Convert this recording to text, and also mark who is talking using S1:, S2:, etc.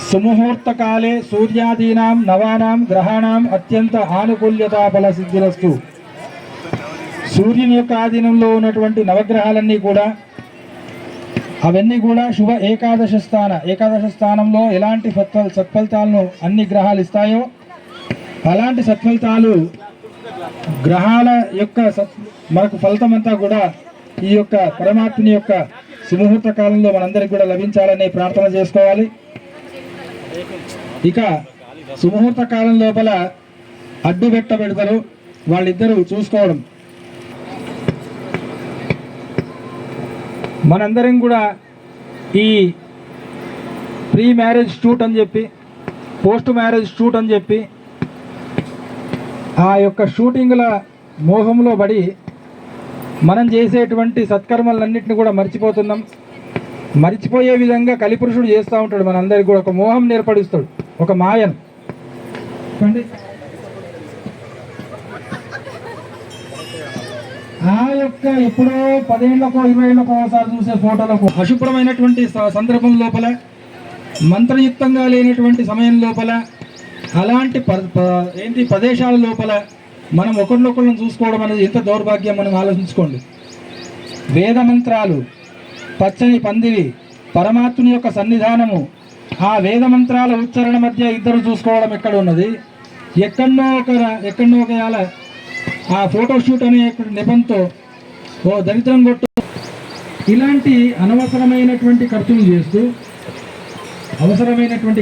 S1: సుముహూర్తకాలే సూర్యాదీనాం నవానాం గ్రహాణం అత్యంత ఆనుకూల్యతా ఫల సిద్ధిరస్తు. సూర్యుని యొక్క ఆధీనంలో ఉన్నటువంటి నవగ్రహాలన్నీ కూడా అవన్నీ కూడా శుభ ఏకాదశ స్థానంలో ఎలాంటి సత్ఫలితాలను అన్ని గ్రహాలు ఇస్తాయో అలాంటి సత్ఫలితాలు గ్రహాల యొక్క మనకు ఫలితం అంతా కూడా ఈ యొక్క పరమాత్మని యొక్క సుముహూర్త కాలంలో మనందరికి కూడా లభించాలని ప్రార్థన చేసుకోవాలి. ఇక సుముహూర్త కాలం లోపల అడ్డు పెడతారు, వాళ్ళిద్దరూ చూసుకోవడం. మనందరం కూడా ఈ ప్రీ మ్యారేజ్ షూట్ అని చెప్పి పోస్ట్ మ్యారేజ్ షూట్ అని చెప్పి ఆ యొక్క షూటింగ్ల మోహంలో పడి మనం చేసేటువంటి సత్కర్మలన్నింటినీ కూడా మర్చిపోతున్నాం. మర్చిపోయే విధంగా కలిపురుషుడు చేస్తూ ఉంటాడు. మనందరికీ కూడా ఒక మోహం ఏర్పడిస్తాడు, ఒక మాయను. ఆ యొక్క ఎప్పుడో 10 ఏళ్లకో 20 ఏళ్లకో ఒకసారి చూసే ఫోటోలకు అశుభ్రమైనటువంటి సందర్భం లోపల, మంత్రయుక్తంగా లేనటువంటి సమయం లోపల, అలాంటి ప్రదేశాల లోపల మనం ఒకరినొకరిని చూసుకోవడం అనేది ఎంత దౌర్భాగ్యం మనం ఆలోచించుకోండి. వేద మంత్రాలు, పచ్చని పందిరి, పరమాత్ముని యొక్క సన్నిధానము, ఆ వేద మంత్రాల ఉచ్చారణ మధ్య ఇద్దరు చూసుకోవడం ఎక్కడ ఉన్నది? ఎక్కడో ఒక ఆ ఫోటోషూట్ అనే నెపంతో ఓ దరిద్రం కొట్టు ఇలాంటి అనవసరమైనటువంటి ఖర్చులు చేస్తూ అవసరమైనటువంటి